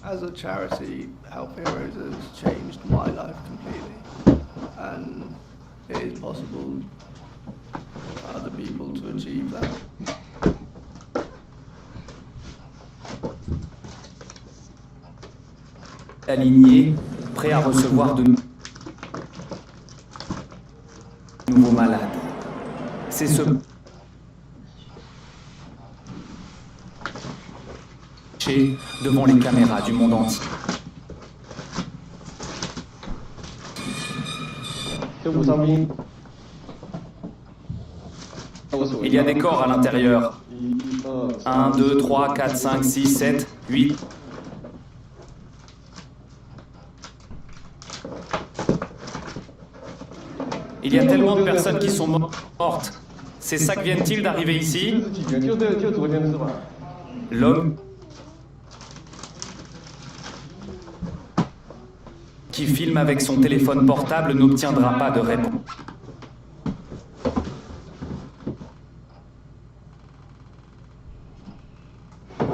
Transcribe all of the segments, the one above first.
As a charity, Help Heroes has changed my life completely, and it is possible for other people to achieve that. Aligné, prêt à recevoir de nouveaux malades. C'est ce devant les caméras du monde entier. Il y a des corps à l'intérieur. 1, 2, 3, 4, 5, 6, 7, 8. Il y a tellement de personnes qui sont mortes. Ces sacs viennent-ils d'arriver ici? L'homme qui filme avec son téléphone portable n'obtiendra pas de réponse.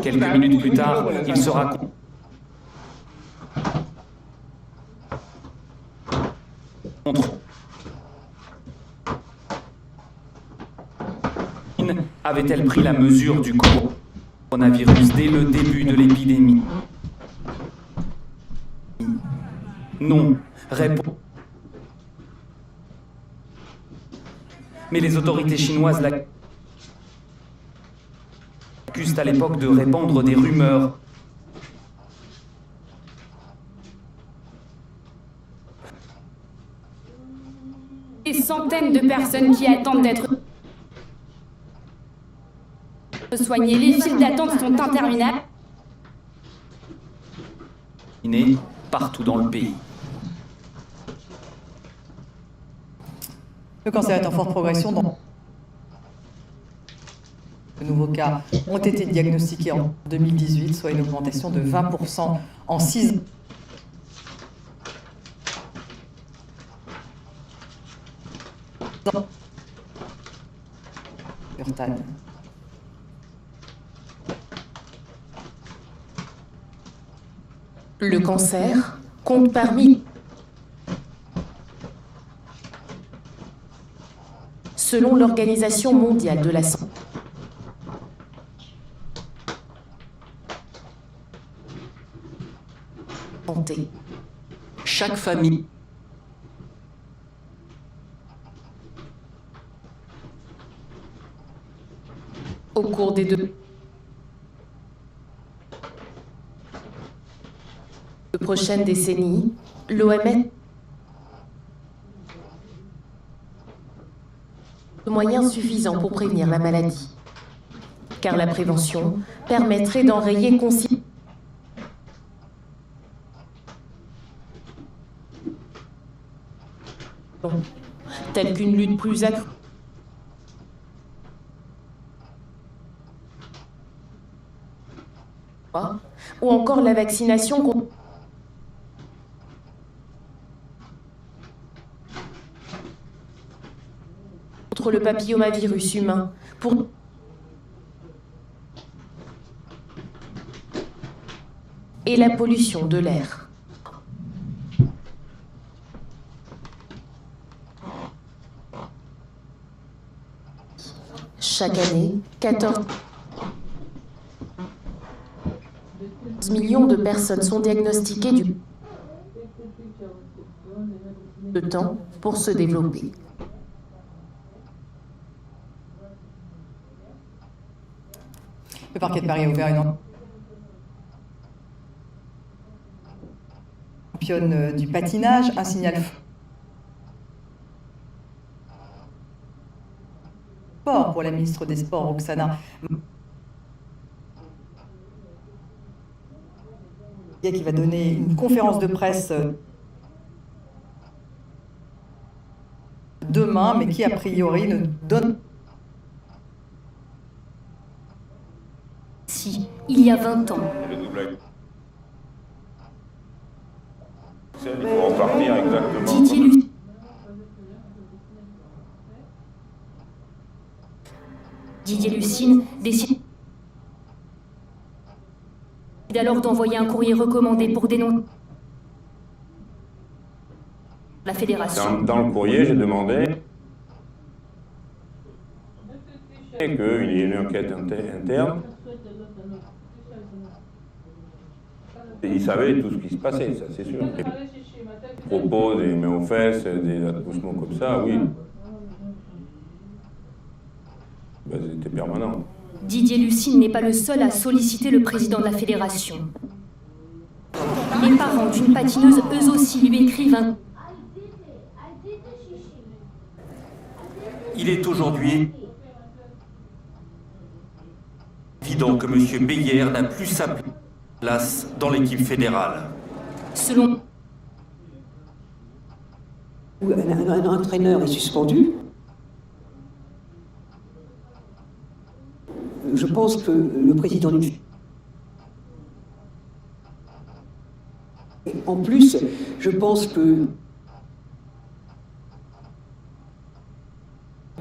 Quelques minutes plus tard, il sera contre. Avait-elle pris la mesure du coronavirus dès le début de l'épidémie? Non. Réponse. Mais les autorités chinoises l'accusent à l'époque de répandre des rumeurs. Des centaines de personnes qui attendent d'être soignées. Les files d'attente sont interminables. Partout dans le pays. Le cancer est en forte progression. De nouveaux cas ont été diagnostiqués en 2018, soit une augmentation de 20% en 6 ans. Le cancer compte parmi, selon l'Organisation mondiale de la santé, chaque famille au cours des deux prochaines décennies, l'OMS de moyens suffisants pour prévenir la maladie, car la prévention permettrait d'enrayer considérablement telle qu'une lutte plus accrue ou encore la vaccination contre le papillomavirus humain pour et la pollution de l'air. Chaque année, 14 millions de personnes sont diagnostiquées du de temps pour se développer. Le parquet de Paris a ouvert une championne du patinage, un signal fort pour la ministre des Sports, Roxana, qui va donner une conférence de presse demain, mais qui a priori ne donne... Si, il y a 20 ans. Le double. Il faut en partir exactement. Didier Lucine décide alors d'envoyer un courrier recommandé pour dénoncer la fédération. Dans le courrier, j'ai demandé qu'il y ait une enquête interne. Et ils savaient tout ce qui se passait, ça c'est sûr. Les propos, des mains aux fesses, des accoussements comme ça, oui. Ben, c'était permanent. Didier Lucine n'est pas le seul à solliciter le président de la fédération. Les parents d'une patineuse, eux aussi, lui écrivent un... Il est aujourd'hui évident que M. Beyer n'a plus sa place dans l'équipe fédérale. Selon... Un entraîneur est suspendu. Je pense que le président d'une... En plus, je pense que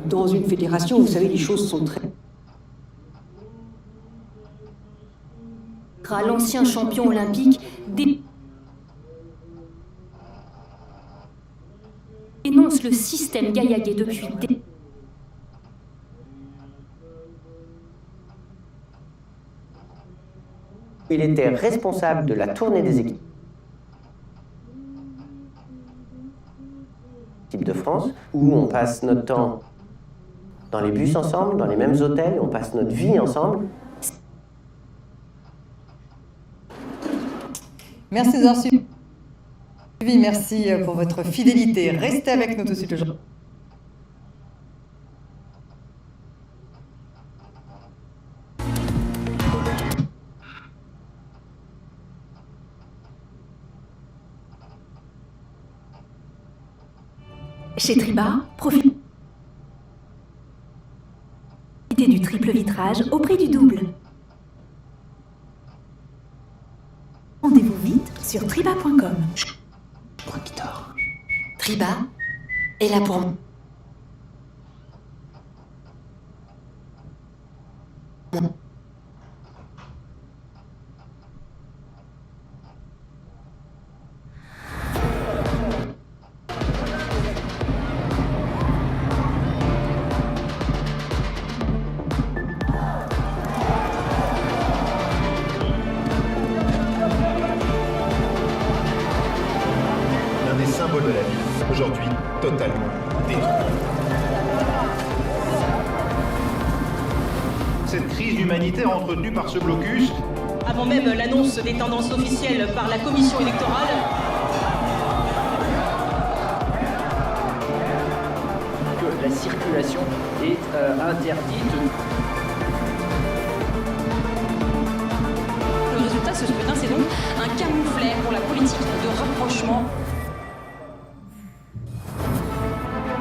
dans une fédération, vous savez, les choses sont très... L'ancien champion olympique dénonce le système gaillaguet depuis des... Il était responsable de la tournée des équipes de France, où on passe notre temps dans les bus ensemble, dans les mêmes hôtels, on passe notre vie ensemble. Merci d'avoir suivi. Merci pour votre fidélité. Restez avec nous tout de suite. Chez Triba, profitez du triple vitrage au prix du double. Rendez-vous vite sur triba.com. Je crois qu'il dort. Triba est là pour... symbole de la ville, aujourd'hui totalement détruit. Cette crise humanitaire entretenue par ce blocus, avant même l'annonce des tendances officielles par la commission électorale, que la circulation est interdite. Le résultat de ce scrutin, c'est donc un camouflet pour la politique de rapprochement.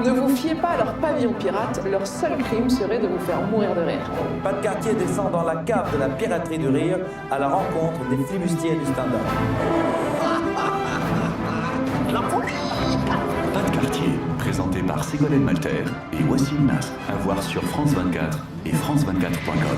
Ne vous fiez pas à leur pavillon pirate, leur seul crime serait de vous faire mourir de rire. Pas de quartier descend dans la cave de la piraterie du rire à la rencontre des flibustiers du stand-up. La folie! Pas de quartier, présenté par Ségolène Malter et Wassim Nasr, à voir sur France 24 et france24.com.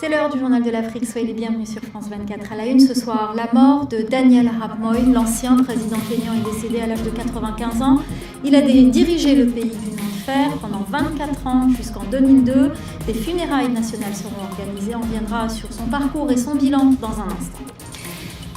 C'est l'heure du journal de l'Afrique, soyez les bienvenus sur France 24. À la une ce soir, la mort de Daniel Arap Moi, l'ancien président kényan est décédé à l'âge de 95 ans. Il a dirigé le pays du nom de fer pendant 24 ans jusqu'en 2002. Des funérailles nationales seront organisées. On reviendra sur son parcours et son bilan dans un instant.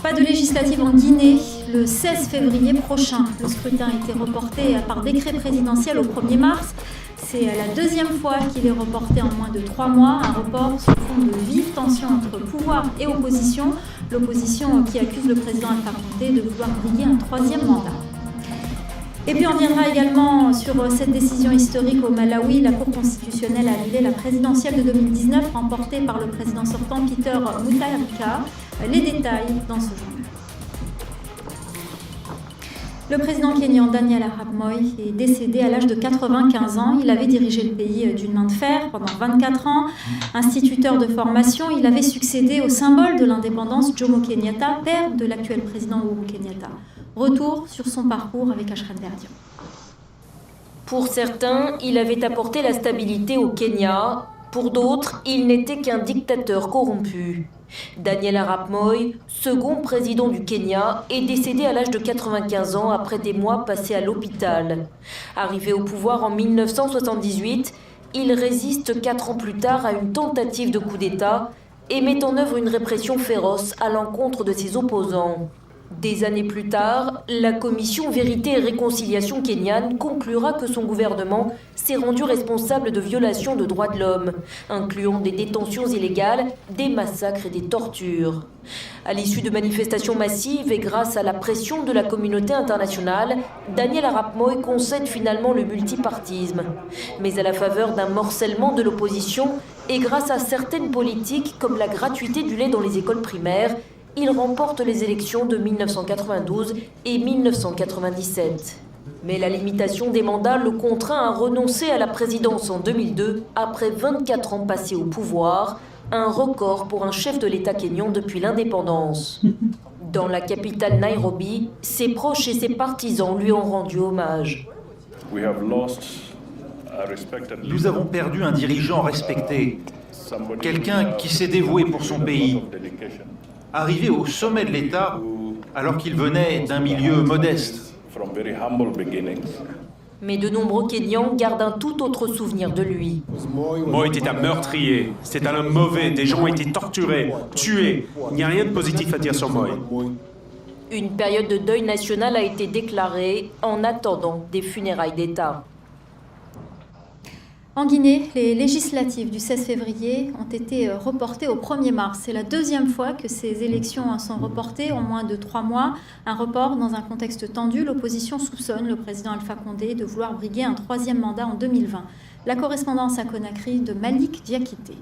Pas de législative en Guinée. Le 16 février prochain, le scrutin a été reporté par décret présidentiel au 1er mars. C'est la deuxième fois qu'il est reporté en moins de 3 mois, un report sur fond de vives tensions entre pouvoir et opposition. L'opposition qui accuse le président Alpha Condé de vouloir briguer un 3e mandat. Et puis on reviendra également sur cette décision historique au Malawi. La Cour constitutionnelle a annulé la présidentielle de 2019 remportée par le président sortant Peter Mutharika. Les détails dans ce journal. Le président kényan Daniel Arap Moi est décédé à l'âge de 95 ans. Il avait dirigé le pays d'une main de fer pendant 24 ans. Instituteur de formation, il avait succédé au symbole de l'indépendance Jomo Kenyatta, père de l'actuel président Uhuru Kenyatta. Retour sur son parcours avec Ashran Verdian. Pour certains, il avait apporté la stabilité au Kenya. Pour d'autres, il n'était qu'un dictateur corrompu. Daniel Arap Moi, second président du Kenya, est décédé à l'âge de 95 ans après des mois passés à l'hôpital. Arrivé au pouvoir en 1978, il résiste 4 ans plus tard à une tentative de coup d'État et met en œuvre une répression féroce à l'encontre de ses opposants. Des années plus tard, la commission Vérité et Réconciliation kenyane conclura que son gouvernement s'est rendu responsable de violations de droits de l'homme, incluant des détentions illégales, des massacres et des tortures. À l'issue de manifestations massives et grâce à la pression de la communauté internationale, Daniel Arap Moi concède finalement le multipartisme. Mais à la faveur d'un morcellement de l'opposition et grâce à certaines politiques comme la gratuité du lait dans les écoles primaires, il remporte les élections de 1992 et 1997. Mais la limitation des mandats le contraint à renoncer à la présidence en 2002, après 24 ans passés au pouvoir, un record pour un chef de l'État kényan depuis l'indépendance. Dans la capitale Nairobi, ses proches et ses partisans lui ont rendu hommage. Nous avons perdu un dirigeant respecté, quelqu'un qui s'est dévoué pour son pays, arrivé au sommet de l'État alors qu'il venait d'un milieu modeste. Mais de nombreux Kenyans gardent un tout autre souvenir de lui. Moi était un meurtrier, c'est un homme mauvais, des gens ont été torturés, tués. Il n'y a rien de positif à dire sur Moi. Une période de deuil national a été déclarée en attendant des funérailles d'État. En Guinée, les législatives du 16 février ont été reportées au 1er mars. C'est la deuxième fois que ces élections sont reportées en moins de 3 mois. Un report dans un contexte tendu. L'opposition soupçonne le président Alpha Condé de vouloir briguer un 3e mandat en 2020. La correspondance à Conakry de Malik Diakité.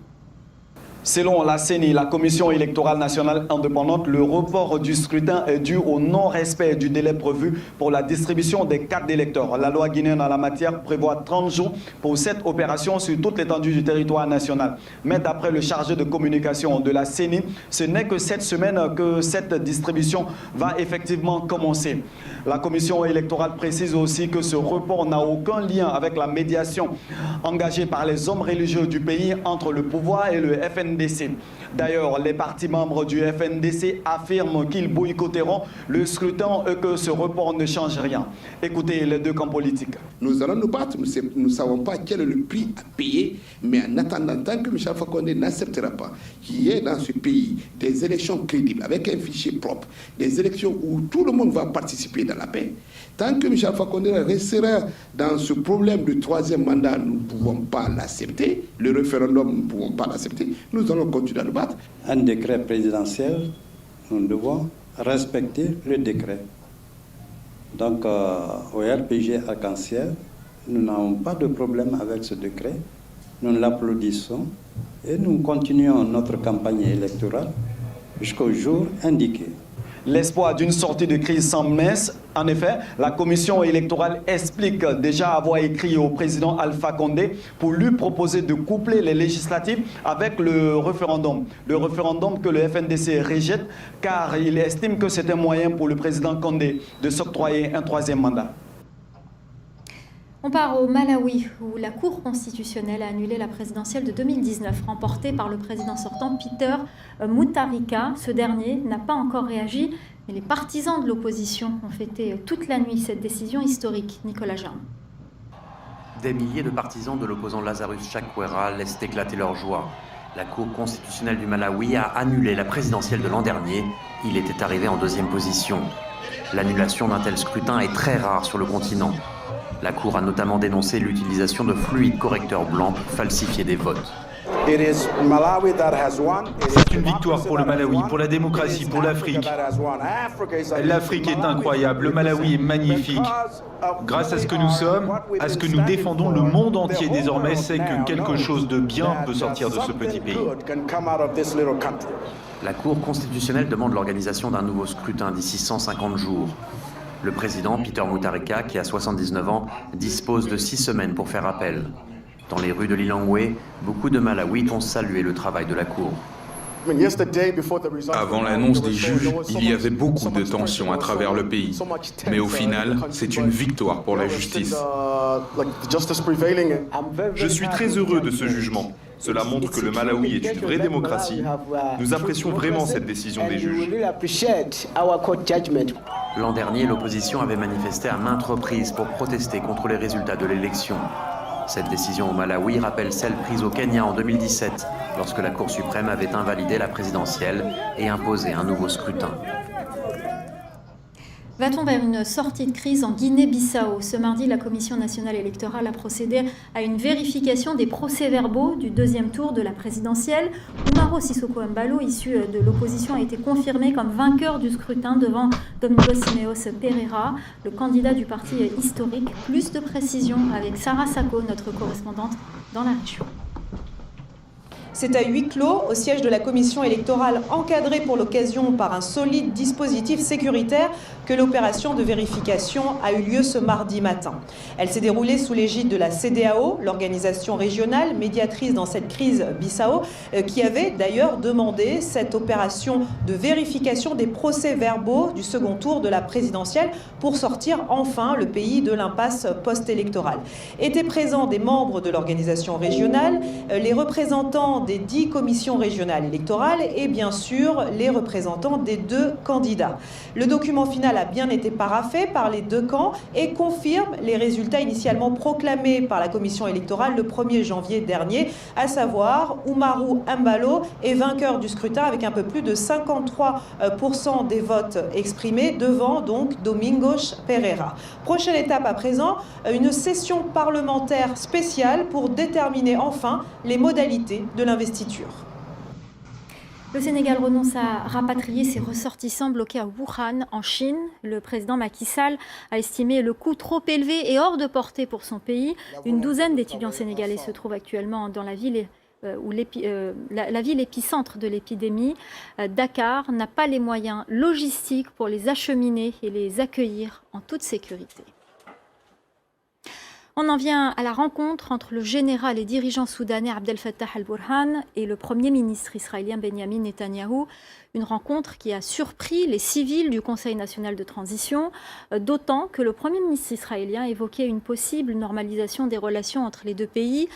Selon la CENI, la Commission électorale nationale indépendante, le report du scrutin est dû au non-respect du délai prévu pour la distribution des cartes d'électeurs. La loi guinéenne en la matière prévoit 30 jours pour cette opération sur toute l'étendue du territoire national. Mais d'après le chargé de communication de la CENI, ce n'est que cette semaine que cette distribution va effectivement commencer. La Commission électorale précise aussi que ce report n'a aucun lien avec la médiation engagée par les hommes religieux du pays entre le pouvoir et le FNDC. D'ailleurs, les partis membres du FNDC affirment qu'ils boycotteront le scrutin et que ce report ne change rien. Écoutez les deux camps politiques. Nous allons nous battre, nous ne savons pas quel est le prix à payer, mais en attendant, tant que M. Alpha Condé n'acceptera pas qu'il y ait dans ce pays des élections crédibles, avec un fichier propre, des élections où tout le monde va participer dans la paix, tant que M. Alpha Condé restera dans ce problème du 3e mandat, nous ne pouvons pas l'accepter. Le référendum, nous ne pouvons pas l'accepter. Nous allons continuer à nous battre. Un décret présidentiel, nous devons respecter le décret. Donc, au RPG Arc-en-Ciel, nous n'avons pas de problème avec ce décret. Nous l'applaudissons et nous continuons notre campagne électorale jusqu'au jour indiqué. L'espoir d'une sortie de crise sans messe. En effet, la commission électorale explique déjà avoir écrit au président Alpha Condé pour lui proposer de coupler les législatives avec le référendum. Le référendum que le FNDC rejette car il estime que c'est un moyen pour le président Condé de s'octroyer un 3e mandat. On part au Malawi, où la Cour constitutionnelle a annulé la présidentielle de 2019, remportée par le président sortant Peter Mutharika. Ce dernier n'a pas encore réagi, mais les partisans de l'opposition ont fêté toute la nuit cette décision historique. Nicolas Jean. Des milliers de partisans de l'opposant Lazarus Chakwera laissent éclater leur joie. La Cour constitutionnelle du Malawi a annulé la présidentielle de l'an dernier. Il était arrivé en 2e position. L'annulation d'un tel scrutin est très rare sur le continent. La Cour a notamment dénoncé l'utilisation de fluides correcteurs blancs pour falsifier des votes. C'est une victoire pour le Malawi, pour la démocratie, pour l'Afrique. L'Afrique est incroyable, le Malawi est magnifique. Grâce à ce que nous sommes, à ce que nous défendons, le monde entier désormais sait que quelque chose de bien peut sortir de ce petit pays. La Cour constitutionnelle demande l'organisation d'un nouveau scrutin d'ici 150 jours. Le président, Peter Mutharika, qui a 79 ans, dispose de 6 semaines pour faire appel. Dans les rues de Lilongwe, beaucoup de Malawites ont salué le travail de la Cour. Avant l'annonce des juges, il y avait beaucoup de tensions à travers le pays. Mais au final, c'est une victoire pour la justice. Je suis très heureux de ce jugement. Cela montre que le Malawi est une vraie démocratie. Nous apprécions vraiment cette décision des juges. L'an dernier, l'opposition avait manifesté à maintes reprises pour protester contre les résultats de l'élection. Cette décision au Malawi rappelle celle prise au Kenya en 2017, lorsque la Cour suprême avait invalidé la présidentielle et imposé un nouveau scrutin. Va-t-on vers une sortie de crise en Guinée-Bissau? Ce mardi, la Commission nationale électorale a procédé à une vérification des procès-verbaux du deuxième tour de la présidentielle. Umaro Sissoko Embalo, issu de l'opposition, a été confirmé comme vainqueur du scrutin devant Domingos Simeos Pereira, le candidat du parti historique. Plus de précisions avec Sarah Sako, notre correspondante dans la région. C'est à huis clos, au siège de la commission électorale, encadrée pour l'occasion par un solide dispositif sécuritaire, que l'opération de vérification a eu lieu ce mardi matin. Elle s'est déroulée sous l'égide de la CEDEAO, l'organisation régionale médiatrice dans cette crise Bissau, qui avait d'ailleurs demandé cette opération de vérification des procès-verbaux du second tour de la présidentielle pour sortir enfin le pays de l'impasse post-électorale. Étaient présents des membres de l'organisation régionale, les représentants des 10 commissions régionales électorales et bien sûr les représentants des 2 candidats. Le document final a bien été paraphé par les 2 camps et confirme les résultats initialement proclamés par la commission électorale le 1er janvier dernier, à savoir Umaro Embalo est vainqueur du scrutin avec un peu plus de 53% des votes exprimés devant donc Domingos Pereira. Prochaine étape à présent, une session parlementaire spéciale pour déterminer enfin les modalités de l'investiture. Le Sénégal renonce à rapatrier ses ressortissants bloqués à Wuhan, en Chine. Le président Macky Sall a estimé le coût trop élevé et hors de portée pour son pays. Une douzaine d'étudiants sénégalais se trouvent actuellement dans la ville la ville épicentre de l'épidémie. Dakar n'a pas les moyens logistiques pour les acheminer et les accueillir en toute sécurité. On en vient à la rencontre entre le général et dirigeant soudanais Abdel Fattah al-Burhan et le Premier ministre israélien Benjamin Netanyahou. Une rencontre qui a surpris les civils du Conseil national de transition, d'autant que le Premier ministre israélien évoquait une possible normalisation des relations entre les deux pays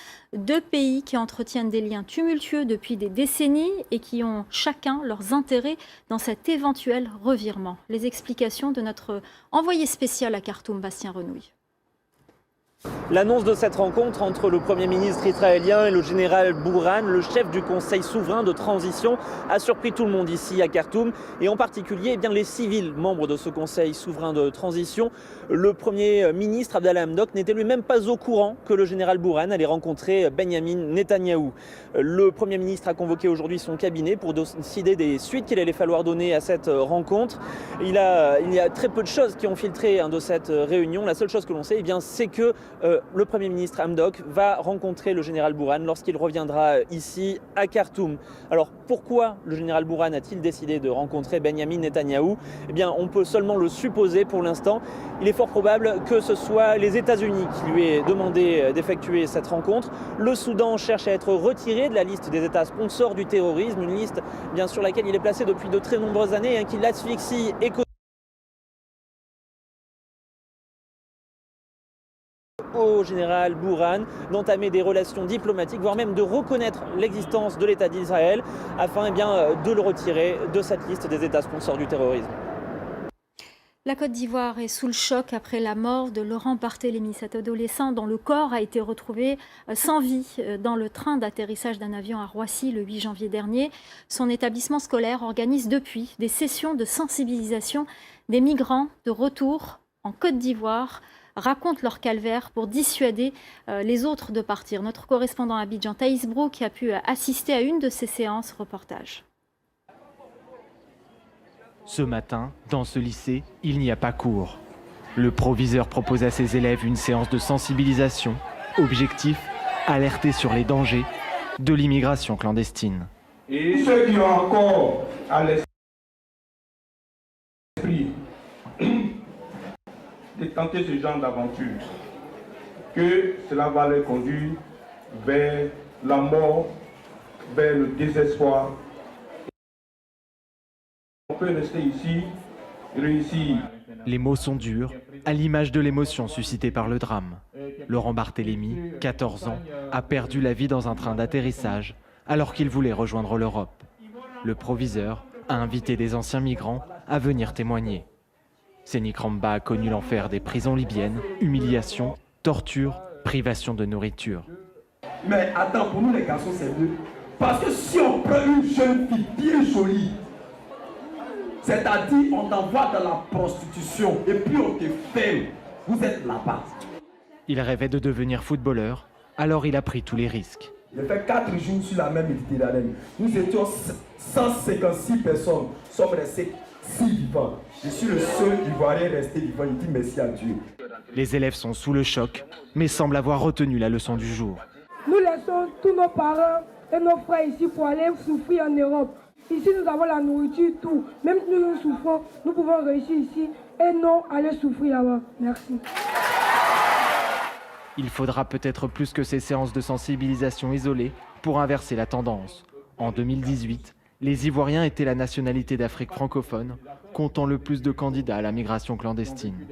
qui entretiennent des liens tumultueux depuis des décennies et qui ont chacun leurs intérêts dans cet éventuel revirement. Les explications de notre envoyé spécial à Khartoum, Bastien Renouille. L'annonce de cette rencontre entre le Premier ministre israélien et le général Burhan, le chef du Conseil souverain de transition, a surpris tout le monde ici à Khartoum et en particulier les civils membres de ce Conseil souverain de transition. Le Premier ministre Abdallah Hamdok n'était lui-même pas au courant que le général Burhan allait rencontrer Benjamin Netanyahou. Le Premier ministre a convoqué aujourd'hui son cabinet pour décider des suites qu'il allait falloir donner à cette rencontre. Il y a très peu de choses qui ont filtré de cette réunion. La seule chose que l'on sait, c'est que le Premier ministre Hamdok va rencontrer le général Burhan lorsqu'il reviendra ici à Khartoum. Alors pourquoi le général Burhan a-t-il décidé de rencontrer Benjamin Netanyahou ? On peut seulement le supposer pour l'instant. Il est fort probable que ce soit les États-Unis qui lui aient demandé d'effectuer cette rencontre. Le Soudan cherche à être retiré de la liste des États sponsors du terrorisme, une liste sur laquelle il est placé depuis de très nombreuses années, qui l'asphyxie économiquement. Au général Burhan d'entamer des relations diplomatiques, voire même de reconnaître l'existence de l'État d'Israël afin de le retirer de cette liste des États sponsors du terrorisme. La Côte d'Ivoire est sous le choc après la mort de Laurent Barthélémy, cet adolescent dont le corps a été retrouvé sans vie dans le train d'atterrissage d'un avion à Roissy le 8 janvier dernier. Son établissement scolaire organise depuis des sessions de sensibilisation des migrants de retour en Côte d'Ivoire, racontent leur calvaire pour dissuader les autres de partir. Notre correspondant à Abidjan, Thaïs Brouk, a pu assister à une de ces séances. Reportage. Ce matin, dans ce lycée, il n'y a pas cours. Le proviseur propose à ses élèves une séance de sensibilisation. Objectif, alerter sur les dangers de l'immigration clandestine. Et ceux qui ont encore à l'esprit de tenter ce genre d'aventure, que cela va les conduire vers la mort, vers le désespoir, On peut rester ici et réussir. Les mots sont durs, à l'image de l'émotion suscitée par le drame. Laurent Barthélemy, 14 ans, a perdu la vie dans un train d'atterrissage alors qu'il voulait rejoindre l'Europe. Le proviseur a invité des anciens migrants à venir témoigner. Sénik Ramba a connu l'enfer des prisons libyennes, humiliation, torture, privation de nourriture. Mais attends, pour nous les garçons c'est mieux. Parce que si on prend une jeune fille bien jolie, c'est-à-dire on t'envoie dans la prostitution et puis on te ferme, vous êtes là-bas. Il rêvait de devenir footballeur, alors il a pris tous les risques. J'ai fait 4 jours sur la mer Méditerranée. Nous étions 156 personnes, sommes restés 6 vivants. Je suis le seul Ivoirien resté vivant, il dit merci à Dieu. Les élèves sont sous le choc, mais semblent avoir retenu la leçon du jour. Nous laissons tous nos parents et nos frères ici pour aller souffrir en Europe. Ici, nous avons la nourriture, tout. Même si nous souffrons, nous pouvons réussir ici et non aller souffrir là-bas. Merci. Il faudra peut-être plus que ces séances de sensibilisation isolées pour inverser la tendance. En 2018, les Ivoiriens étaient la nationalité d'Afrique francophone, comptant le plus de candidats à la migration clandestine.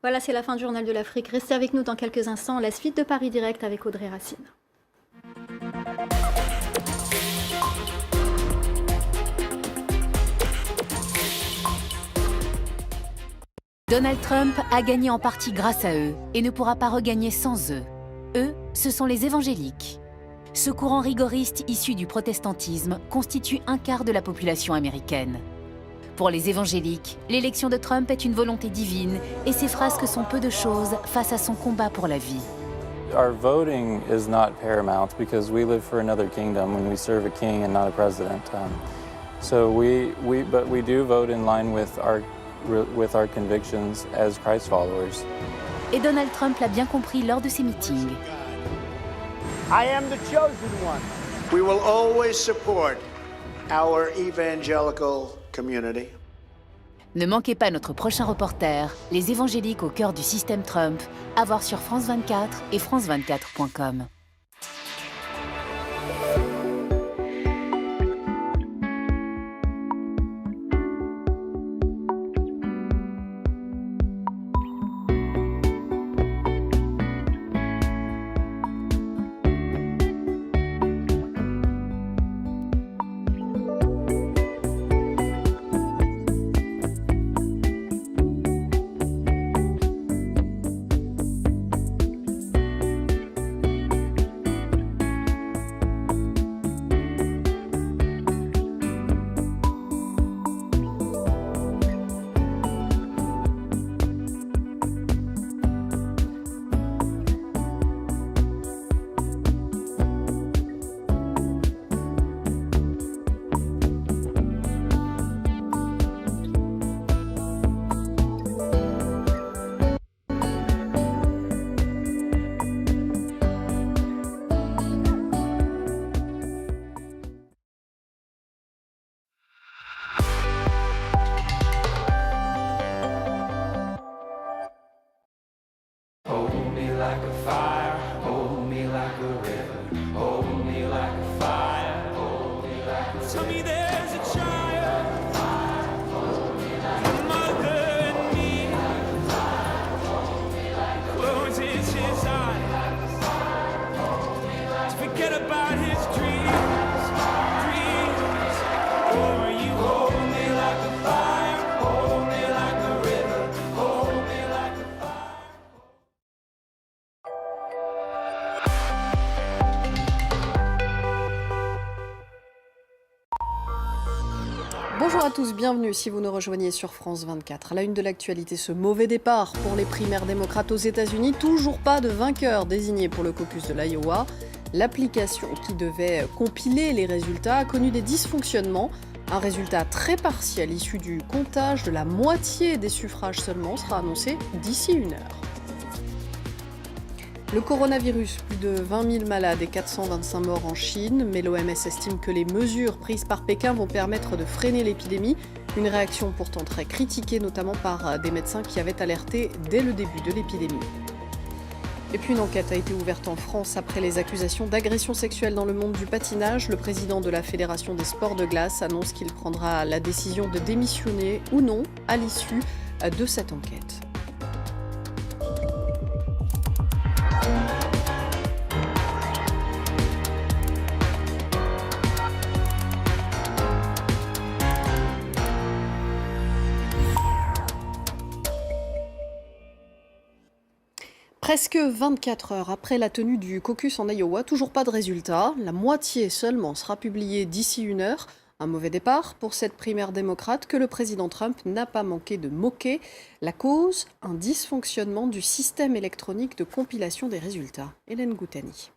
Voilà, c'est la fin du Journal de l'Afrique. Restez avec nous dans quelques instants. La suite de Paris Direct avec Audrey Racine. Donald Trump a gagné en partie grâce à eux et ne pourra pas regagner sans eux. Eux, ce sont les évangéliques. Ce courant rigoriste issu du protestantisme constitue un quart de la population américaine. Pour les évangéliques, l'élection de Trump est une volonté divine et ses frasques sont peu de choses face à son combat pour la vie. Our voting is not paramount because we live for another kingdom when we serve a king and not a president. But we do vote in line with our convictions as Christ followers. Et Donald Trump l'a bien compris lors de ses meetings. I am the chosen one. We will always support our evangelical community. Ne manquez pas notre prochain reporter, les évangéliques au cœur du système Trump, à voir sur France 24 et france24.com. Bonjour à tous, bienvenue si vous nous rejoignez sur France 24. À la une de l'actualité, ce mauvais départ pour les primaires démocrates aux États-Unis. Toujours pas de vainqueur désigné pour le caucus de l'Iowa. L'application qui devait compiler les résultats a connu des dysfonctionnements. Un résultat très partiel issu du comptage de la moitié des suffrages seulement sera annoncé d'ici 1 heure. Le coronavirus, plus de 20 000 malades et 425 morts en Chine, mais l'OMS estime que les mesures prises par Pékin vont permettre de freiner l'épidémie. Une réaction pourtant très critiquée, notamment par des médecins qui avaient alerté dès le début de l'épidémie. Et puis une enquête a été ouverte en France après les accusations d'agression sexuelle dans le monde du patinage. Le président de la Fédération des sports de glace annonce qu'il prendra la décision de démissionner ou non à l'issue de cette enquête. Presque 24 heures après la tenue du caucus en Iowa, toujours pas de résultat. La moitié seulement sera publiée d'ici 1 heure. Un mauvais départ pour cette primaire démocrate que le président Trump n'a pas manqué de moquer. La cause, un dysfonctionnement du système électronique de compilation des résultats. Hélène Goutani.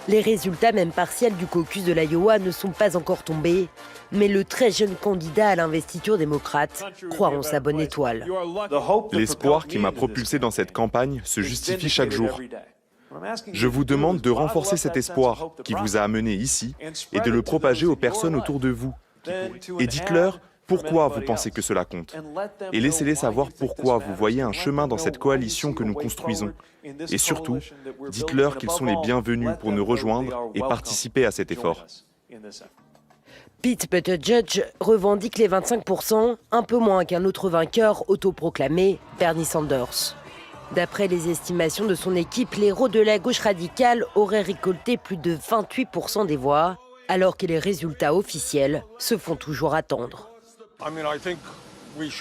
Les résultats, même partiels, du caucus de l'Iowa ne sont pas encore tombés. Mais le très jeune candidat à l'investiture démocrate croit en sa bonne étoile. L'espoir qui m'a propulsé dans cette campagne se justifie chaque jour. Je vous demande de renforcer cet espoir qui vous a amené ici et de le propager aux personnes autour de vous. Et dites-leur pourquoi vous pensez que cela compte. Et laissez-les savoir pourquoi vous voyez un chemin dans cette coalition que nous construisons. Et surtout, dites-leur qu'ils sont les bienvenus pour nous rejoindre et participer à cet effort. Pete Buttigieg revendique les 25%, un peu moins qu'un autre vainqueur autoproclamé, Bernie Sanders. D'après les estimations de son équipe, les héros de la gauche radicale auraient récolté plus de 28% des voix, alors que les résultats officiels se font toujours attendre.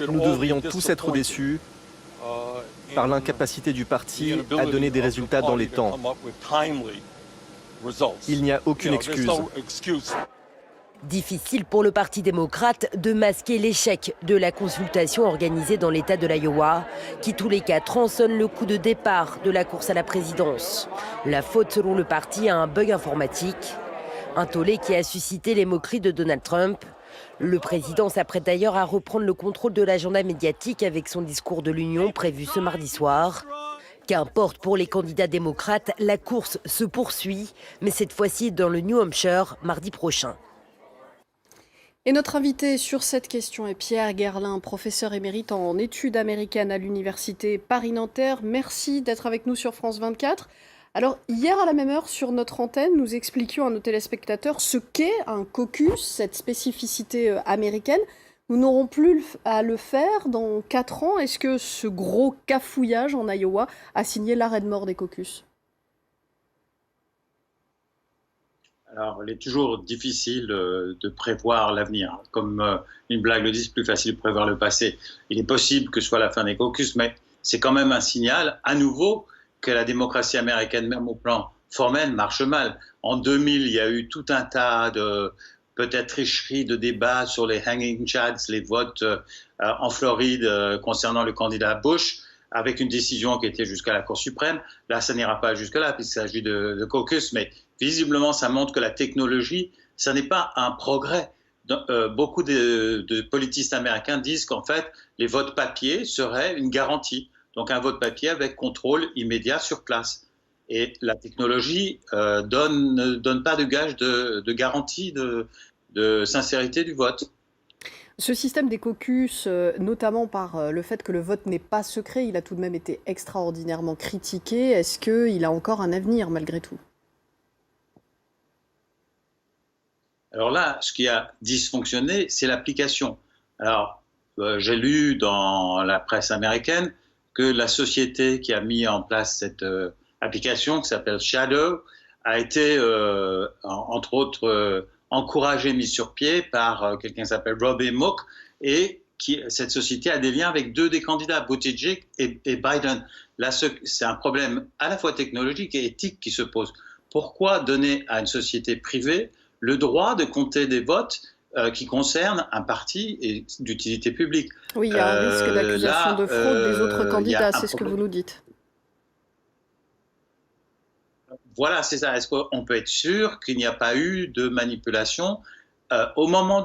Nous devrions tous être déçus par l'incapacité du parti à donner des résultats dans les temps. Il n'y a aucune excuse. Difficile pour le Parti démocrate de masquer l'échec de la consultation organisée dans l'État de l'Iowa, qui tous les 4 ans sonne le coup de départ de la course à la présidence. La faute, selon le parti, à un bug informatique, un tollé qui a suscité les moqueries de Donald Trump. Le président s'apprête d'ailleurs à reprendre le contrôle de l'agenda médiatique avec son discours de l'Union prévu ce mardi soir. Qu'importe pour les candidats démocrates, la course se poursuit, mais cette fois-ci dans le New Hampshire, mardi prochain. Et notre invité sur cette question est Pierre Guerlin, professeur émérite en études américaines à l'université Paris-Nanterre. Merci d'être avec nous sur France 24. Alors, hier à la même heure, sur notre antenne, nous expliquions à nos téléspectateurs ce qu'est un caucus, cette spécificité américaine. Nous n'aurons plus à le faire dans 4 ans. Est-ce que ce gros cafouillage en Iowa a signé l'arrêt de mort des caucus ? Alors, il est toujours difficile de prévoir l'avenir. Comme une blague le dit, c'est plus facile de prévoir le passé. Il est possible que ce soit la fin des caucus, mais c'est quand même un signal, à nouveau, que la démocratie américaine, même au plan formel, marche mal. En 2000, il y a eu tout un tas de, peut-être, tricheries de débats sur les hanging chads, les votes en Floride concernant le candidat Bush, avec une décision qui était jusqu'à la Cour suprême. Là, ça n'ira pas jusque-là, puisqu'il s'agit de caucus, mais visiblement, ça montre que la technologie, ça n'est pas un progrès. Beaucoup de politistes américains disent qu'en fait, les votes papier seraient une garantie. Donc un vote papier avec contrôle immédiat sur place. Et la technologie ne donne pas de gage de garantie de sincérité du vote. Ce système des caucus, notamment par le fait que le vote n'est pas secret, il a tout de même été extraordinairement critiqué. Est-ce qu'il a encore un avenir malgré tout ? Alors là, ce qui a dysfonctionné, c'est l'application. Alors, j'ai lu dans la presse américaine que la société qui a mis en place cette application, qui s'appelle Shadow, a été, entre autres, encouragée, mise sur pied par quelqu'un qui s'appelle Robbie Mook, et cette société a des liens avec 2 des candidats, Buttigieg et Biden. Là, c'est un problème à la fois technologique et éthique qui se pose. Pourquoi donner à une société privée le droit de compter des votes qui concernent un parti et d'utilité publique? Oui, il y a un risque d'accusation de fraude des autres candidats, c'est ce que vous nous dites. Voilà, c'est ça. Est-ce qu'on peut être sûr qu'il n'y a pas eu de manipulation au moment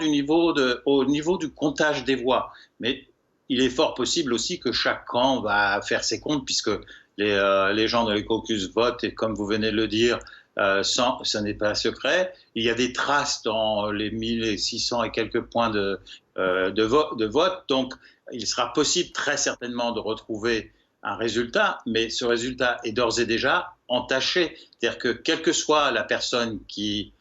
au niveau du comptage des voix? Mais il est fort possible aussi que chaque camp va faire ses comptes, puisque les gens dans les caucus votent, et comme vous venez de le dire, ce n'est pas secret. Il y a des traces dans les 1600 et quelques points de vote. Donc, il sera possible très certainement de retrouver un résultat, mais ce résultat est d'ores et déjà entaché. C'est-à-dire que quelle que soit la personne qui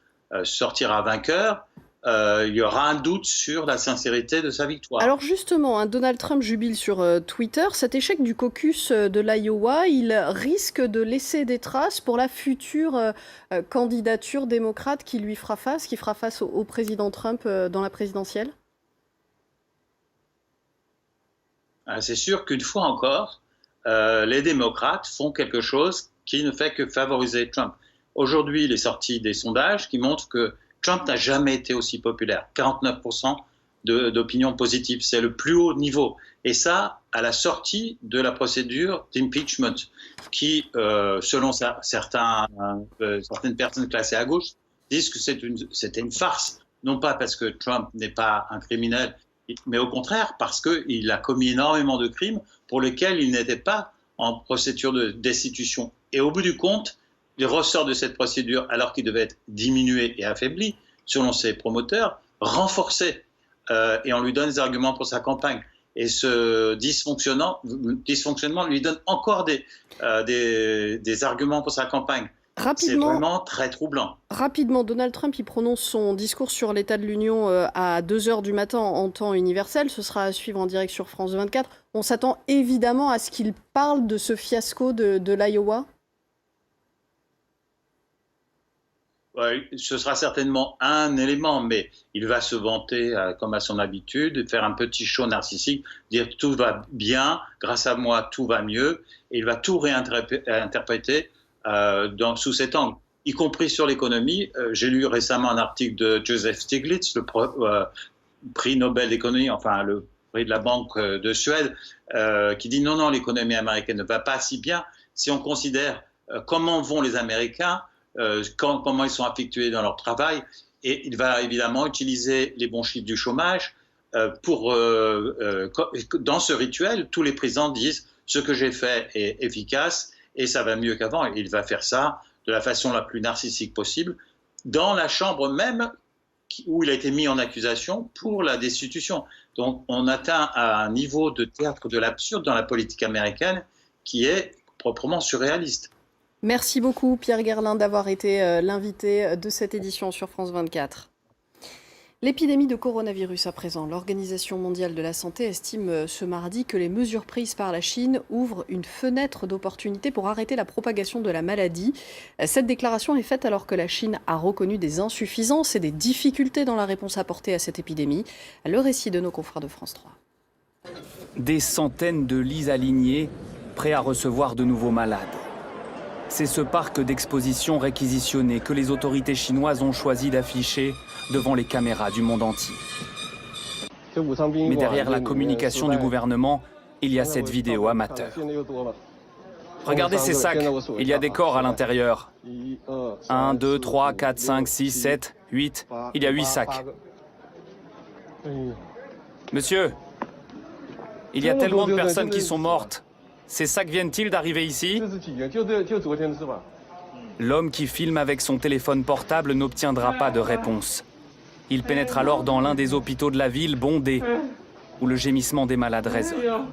sortira vainqueur, il y aura un doute sur la sincérité de sa victoire. Alors justement, Donald Trump jubile sur Twitter. Cet échec du caucus de l'Iowa, il risque de laisser des traces pour la future candidature démocrate qui fera face au président Trump dans la présidentielle? C'est sûr qu'une fois encore, les démocrates font quelque chose qui ne fait que favoriser Trump. Aujourd'hui, il est sorti des sondages qui montrent que Trump n'a jamais été aussi populaire. 49% d'opinion positive, c'est le plus haut niveau. Et ça, à la sortie de la procédure d'impeachment, qui, selon certaines personnes classées à gauche, disent que c'était une farce. Non pas parce que Trump n'est pas un criminel, mais au contraire parce qu'il a commis énormément de crimes pour lesquels il n'était pas en procédure de destitution. Et au bout du compte, il ressort de cette procédure alors qu'il devait être diminué et affaibli, selon ses promoteurs, renforcé. Et on lui donne des arguments pour sa campagne. Et ce dysfonctionnement lui donne encore des arguments pour sa campagne. C'est vraiment très troublant. Rapidement, Donald Trump il prononce son discours sur l'état de l'Union à 2h du matin en temps universel. Ce sera à suivre en direct sur France 24. On s'attend évidemment à ce qu'il parle de ce fiasco de l'Iowa. Ouais, ce sera certainement un élément, mais il va se vanter, comme à son habitude, faire un petit show narcissique, dire tout va bien, grâce à moi tout va mieux, et il va tout réinterpréter sous cet angle, y compris sur l'économie. J'ai lu récemment un article de Joseph Stiglitz, le prix Nobel d'économie, enfin le prix de la Banque de Suède, qui dit non, l'économie américaine ne va pas si bien si on considère comment vont les Américains, comment ils sont affectués dans leur travail, et il va évidemment utiliser les bons chiffres du chômage dans ce rituel. Tous les présidents disent ce que j'ai fait est efficace et ça va mieux qu'avant. Et il va faire ça de la façon la plus narcissique possible dans la chambre même où il a été mis en accusation pour la destitution. Donc on atteint à un niveau de théâtre de l'absurde dans la politique américaine qui est proprement surréaliste. Merci beaucoup Pierre Guerlin d'avoir été l'invité de cette édition sur France 24. L'épidémie de coronavirus à présent. L'Organisation mondiale de la santé estime ce mardi que les mesures prises par la Chine ouvrent une fenêtre d'opportunité pour arrêter la propagation de la maladie. Cette déclaration est faite alors que la Chine a reconnu des insuffisances et des difficultés dans la réponse apportée à cette épidémie. Le récit de nos confrères de France 3. Des centaines de lits alignés, prêts à recevoir de nouveaux malades. C'est ce parc d'exposition réquisitionné que les autorités chinoises ont choisi d'afficher devant les caméras du monde entier. Mais derrière la communication du gouvernement, il y a cette vidéo amateur. Regardez ces sacs, il y a des corps à l'intérieur. 1, 2, 3, 4, 5, 6, 7, 8, il y a 8 sacs. Monsieur, il y a tellement de personnes qui sont mortes. Ces sacs viennent-ils d'arriver ici? L'homme qui filme avec son téléphone portable n'obtiendra pas de réponse. Il pénètre alors dans l'un des hôpitaux de la ville bondé, où le gémissement des malades résonne.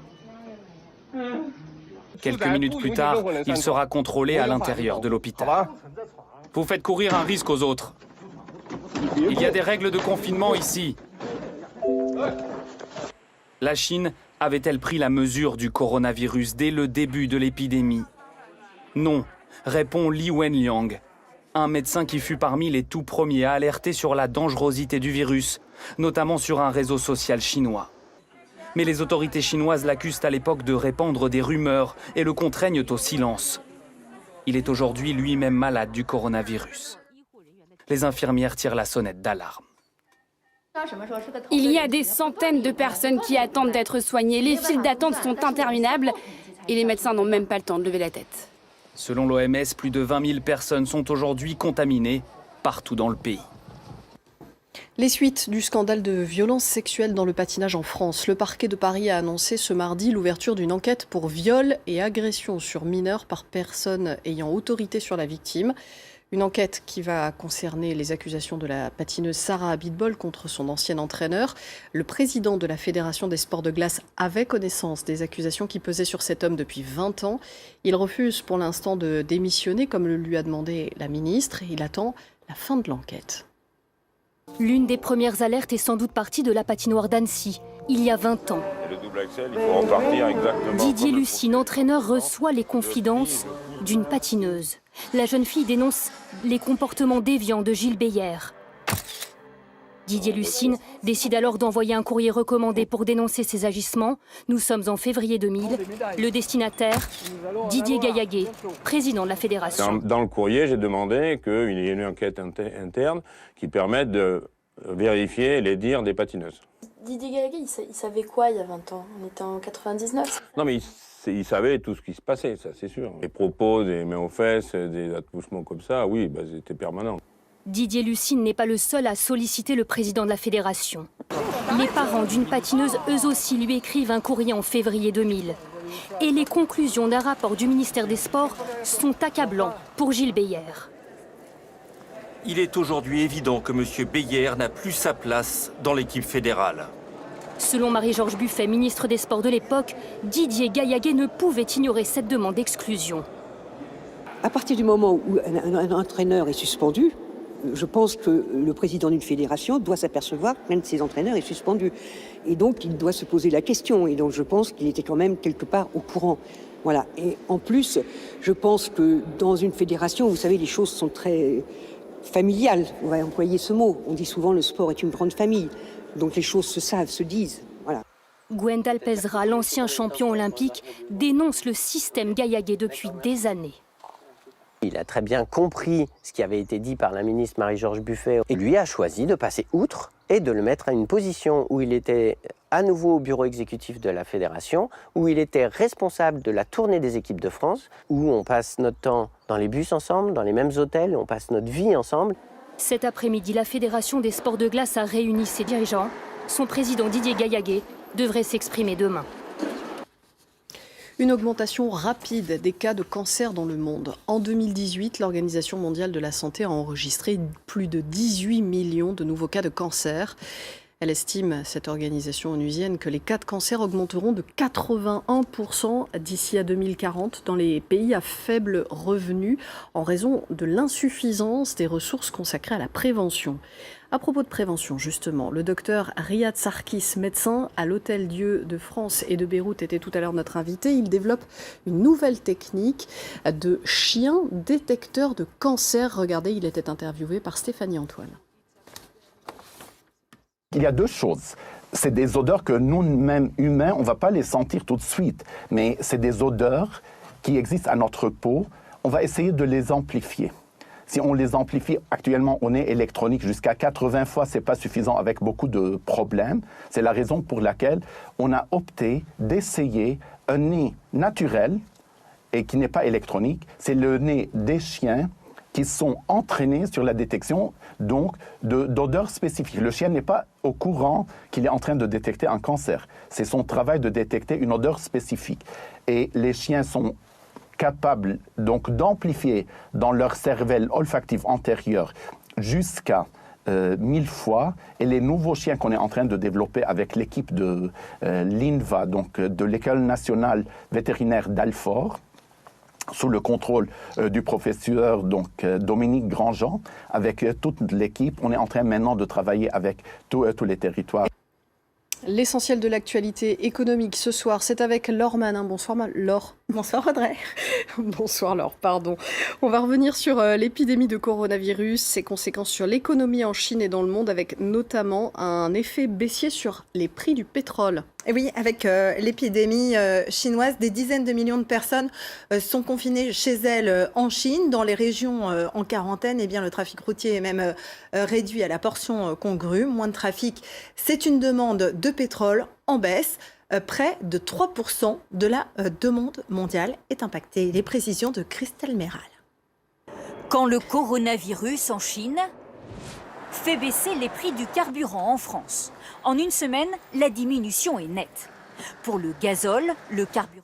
Quelques minutes plus tard, il sera contrôlé à l'intérieur de l'hôpital. Vous faites courir un risque aux autres. Il y a des règles de confinement ici. La Chine avait-elle pris la mesure du coronavirus dès le début de l'épidémie? Non, répond Li Wenliang, un médecin qui fut parmi les tout premiers à alerter sur la dangerosité du virus, notamment sur un réseau social chinois. Mais les autorités chinoises l'accusent à l'époque de répandre des rumeurs et le contraignent au silence. Il est aujourd'hui lui-même malade du coronavirus. Les infirmières tirent la sonnette d'alarme. Il y a des centaines de personnes qui attendent d'être soignées. Les files d'attente sont interminables et les médecins n'ont même pas le temps de lever la tête. Selon l'OMS, plus de 20 000 personnes sont aujourd'hui contaminées partout dans le pays. Les suites du scandale de violences sexuelles dans le patinage en France. Le parquet de Paris a annoncé ce mardi l'ouverture d'une enquête pour viol et agression sur mineurs par personne ayant autorité sur la victime. Une enquête qui va concerner les accusations de la patineuse Sarah Abitbol contre son ancien entraîneur. Le président de la Fédération des sports de glace avait connaissance des accusations qui pesaient sur cet homme depuis 20 ans. Il refuse pour l'instant de démissionner comme le lui a demandé la ministre. Il attend la fin de l'enquête. L'une des premières alertes est sans doute partie de la patinoire d'Annecy, il y a 20 ans. Et le double axel, il faut repartir exactement. Didier Lucine, entraîneur, reçoit les confidences d'une patineuse. La jeune fille dénonce les comportements déviants de Gilles Beyer. Didier Lucine décide alors d'envoyer un courrier recommandé pour dénoncer ses agissements. Nous sommes en février 2000. Le destinataire, Didier Gaillaguet, président de la fédération. Dans le courrier, j'ai demandé qu'il y ait une enquête interne qui permette de vérifier les dires des patineuses. Didier Gaillaguet, il savait quoi il y a 20 ans? On était en 99. Non, mais il savait tout ce qui se passait, ça c'est sûr. Les propos, des mains aux fesses, des attouchements comme ça, oui, c'était permanent. Didier Lucine n'est pas le seul à solliciter le président de la fédération. Les parents d'une patineuse, eux aussi, lui écrivent un courrier en février 2000. Et les conclusions d'un rapport du ministère des Sports sont accablants pour Gilles Beyer. Il est aujourd'hui évident que M. Beyer n'a plus sa place dans l'équipe fédérale. Selon Marie-Georges Buffet, ministre des Sports de l'époque, Didier Gaillaguet ne pouvait ignorer cette demande d'exclusion. À partir du moment où un entraîneur est suspendu, je pense que le président d'une fédération doit s'apercevoir que l'un de ses entraîneurs est suspendu. Et donc, il doit se poser la question. Et donc, je pense qu'il était quand même quelque part au courant. Voilà. Et en plus, je pense que dans une fédération, vous savez, les choses sont très familiales. On va employer ce mot. On dit souvent le sport est une grande famille. Donc, les choses se savent, se disent. Voilà. Gwendal Pesra, l'ancien champion olympique, dénonce le système Gaillaguet depuis des années. Il a très bien compris ce qui avait été dit par la ministre Marie-Georges Buffet et lui a choisi de passer outre et de le mettre à une position où il était à nouveau au bureau exécutif de la fédération, où il était responsable de la tournée des équipes de France, où on passe notre temps dans les bus ensemble, dans les mêmes hôtels, on passe notre vie ensemble. Cet après-midi, la Fédération des sports de glace a réuni ses dirigeants. Son président Didier Gaillaguet devrait s'exprimer demain. Une augmentation rapide des cas de cancer dans le monde. En 2018, l'Organisation mondiale de la santé a enregistré plus de 18 millions de nouveaux cas de cancer. Elle estime, cette organisation onusienne, que les cas de cancer augmenteront de 81% d'ici à 2040 dans les pays à faible revenu en raison de l'insuffisance des ressources consacrées à la prévention. À propos de prévention, justement, le docteur Riyad Sarkis, médecin à l'Hôtel-Dieu de France et de Beyrouth, était tout à l'heure notre invité. Il développe une nouvelle technique de chien détecteur de cancer. Regardez, il était interviewé par Stéphanie Antoine. Il y a deux choses. C'est des odeurs que nous-mêmes, humains, on ne va pas les sentir tout de suite. Mais c'est des odeurs qui existent à notre peau. On va essayer de les amplifier. Si on les amplifie actuellement au nez électronique jusqu'à 80 fois, ce n'est pas suffisant avec beaucoup de problèmes. C'est la raison pour laquelle on a opté d'essayer un nez naturel et qui n'est pas électronique. C'est le nez des chiens qui sont entraînés sur la détection donc d'odeurs spécifiques. Le chien n'est pas au courant qu'il est en train de détecter un cancer. C'est son travail de détecter une odeur spécifique. Et les chiens sont capables donc d'amplifier dans leur cervelle olfactive antérieure jusqu'à 1000 fois. Et les nouveaux chiens qu'on est en train de développer avec l'équipe de l'INVA, donc de l'École nationale vétérinaire d'Alfort, sous le contrôle du professeur donc, Dominique Grandjean, avec toute l'équipe, on est en train maintenant de travailler avec tous les territoires. L'essentiel de l'actualité économique ce soir, c'est avec Laure Manin. Bonsoir Laure. Bonsoir Audrey. Bonsoir Laure, pardon. On va revenir sur l'épidémie de coronavirus, ses conséquences sur l'économie en Chine et dans le monde, avec notamment un effet baissier sur les prix du pétrole. Et oui, avec l'épidémie chinoise, des dizaines de millions de personnes sont confinées chez elles en Chine. Dans les régions en quarantaine, eh bien, le trafic routier est même réduit à la portion congrue. Moins de trafic, c'est une demande de pétrole en baisse. Près de 3% de la demande mondiale est impactée. Les précisions de Christelle Méral. Quand le coronavirus en Chine fait baisser les prix du carburant en France. En une semaine, la diminution est nette. Pour le gazole, le carburant...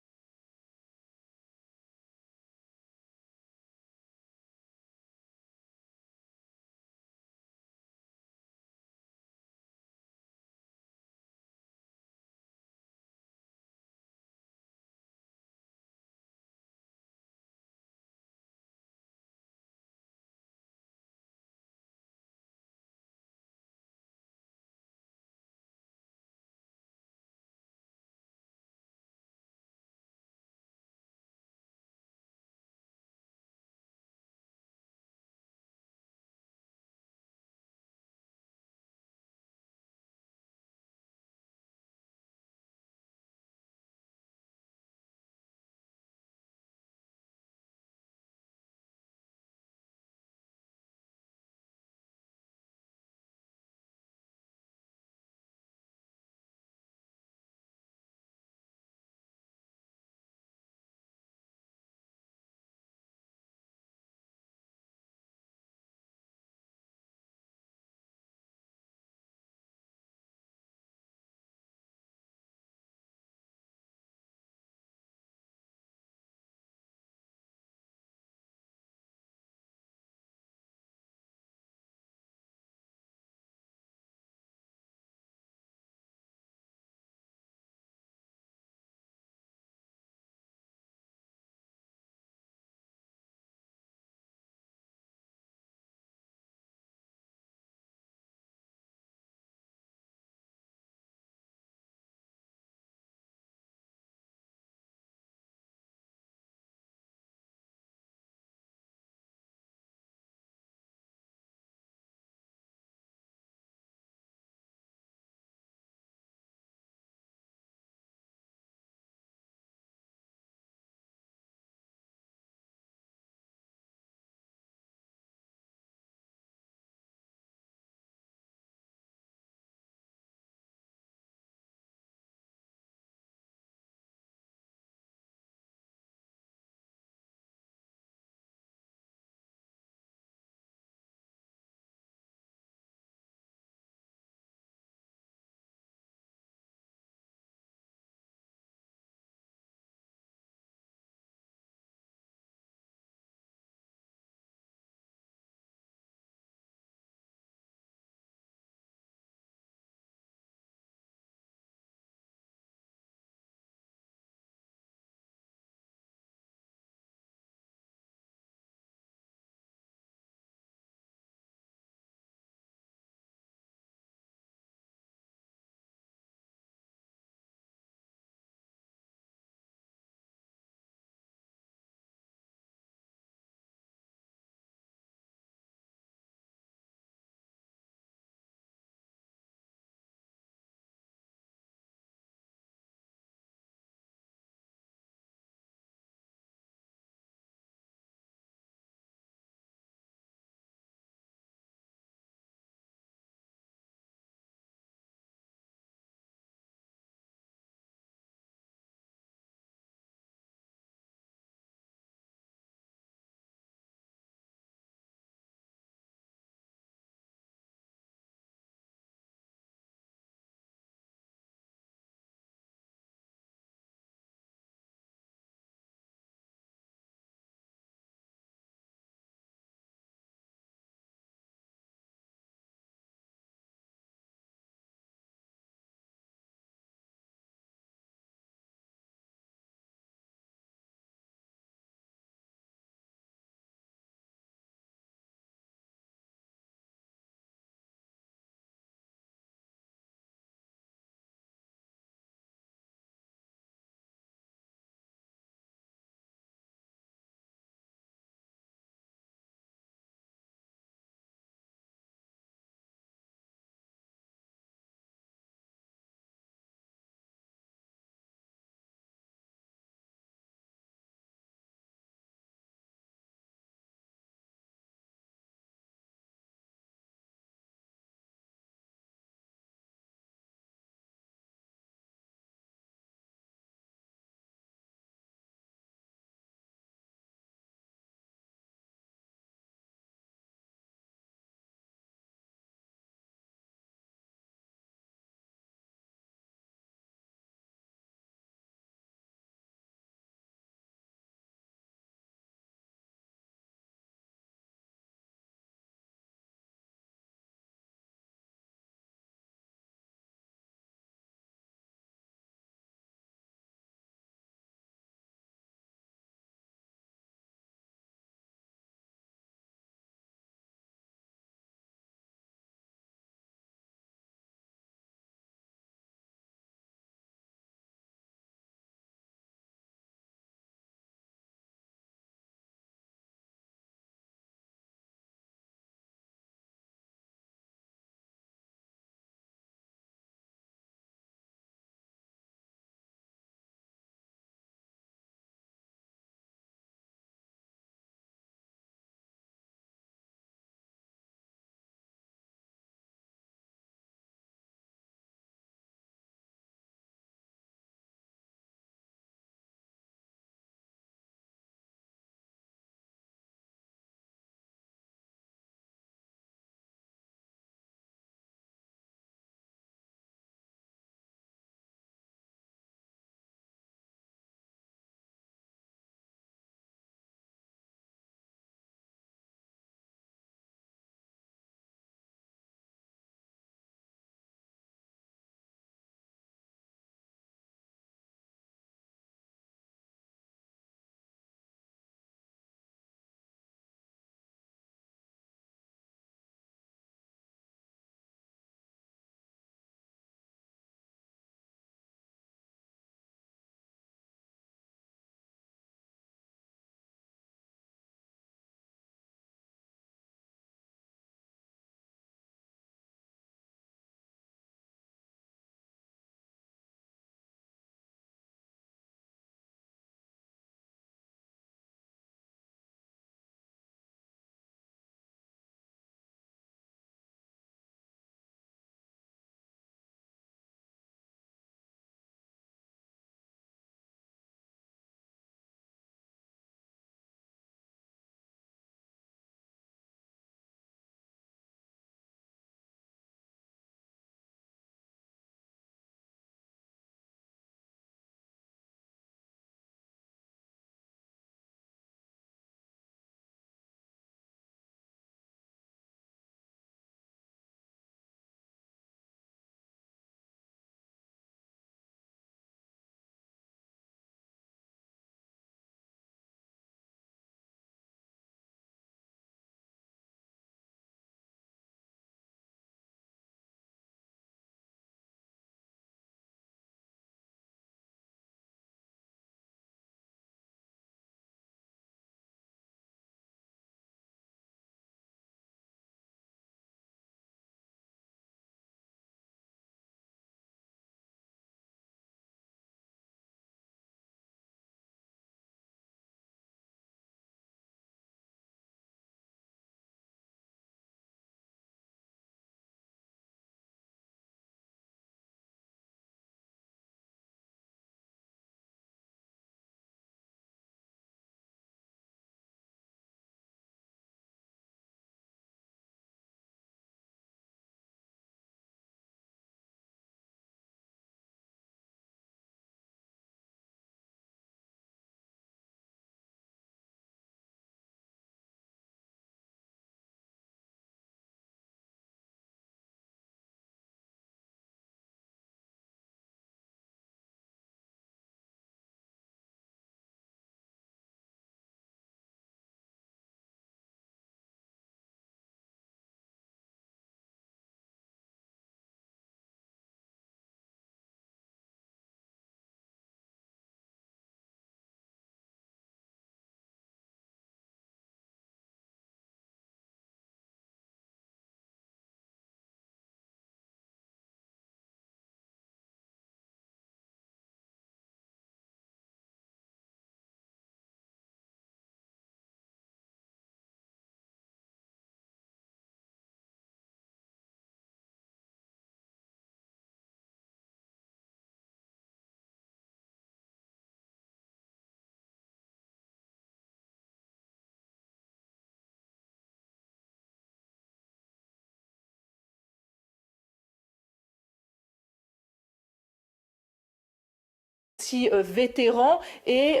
aussi vétérans et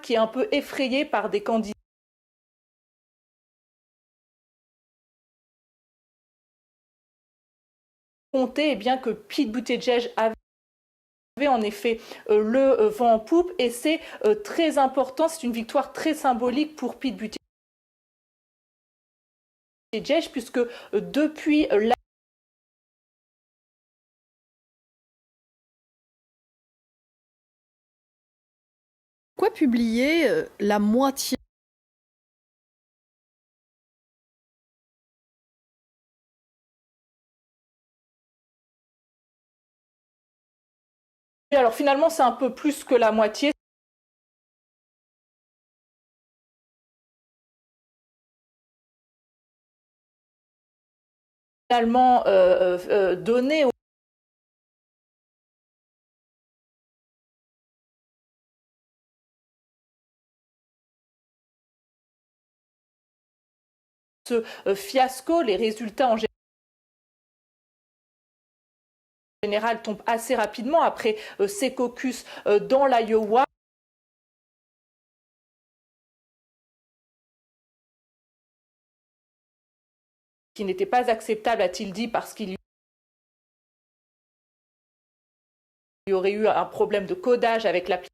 qui est un peu effrayé par des candidats et bien que Pete Buttigieg avait en effet le vent en poupe et c'est très important, c'est une victoire très symbolique pour Pete Buttigieg puisque depuis la Pourquoi publier la moitié Alors finalement, c'est un peu plus que la moitié. Finalement donné ce fiasco, les résultats en général tombent assez rapidement après ces caucus dans l'Iowa. Qui n'était pas acceptable, a-t-il dit, parce qu'il y aurait eu un problème de codage avec l'application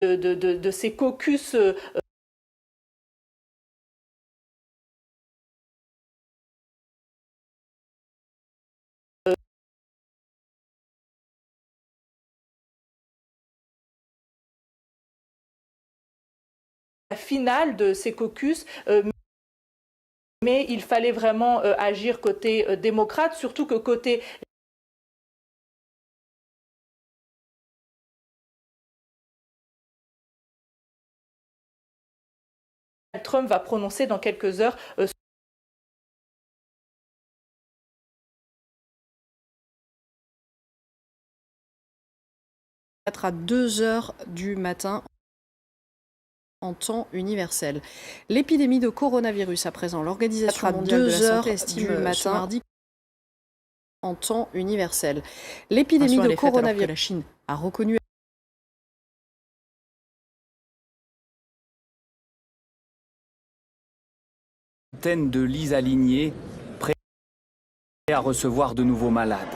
de ces caucus finale de ces caucus, mais il fallait vraiment agir côté démocrate, surtout que côté Trump va prononcer dans quelques heures à 2 heures du matin en temps universel. L'épidémie de coronavirus à présent, l'Organisation mondiale de la santé estime du matin mardi en temps universel. L'épidémie de coronavirus, la Chine a reconnu de lits alignés, prêts à recevoir de nouveaux malades.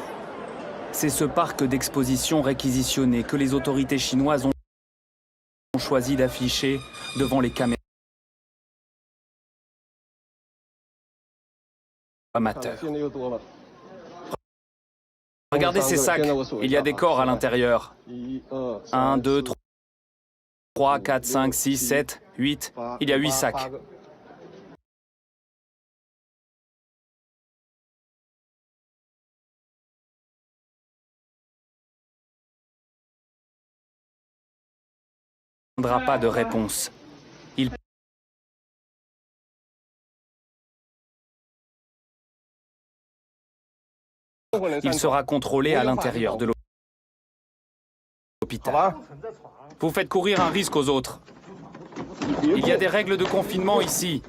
C'est ce parc d'exposition réquisitionné que les autorités chinoises ont choisi d'afficher devant les caméras amateurs. Regardez ces sacs, il y a des corps à l'intérieur. 1, 2, 3, 4, 5, 6, 7, 8, il y a 8 sacs. Il ne viendra pas de réponse. Il sera contrôlé à l'intérieur de l'hôpital. Vous faites courir un risque aux autres. Il y a des règles de confinement ici.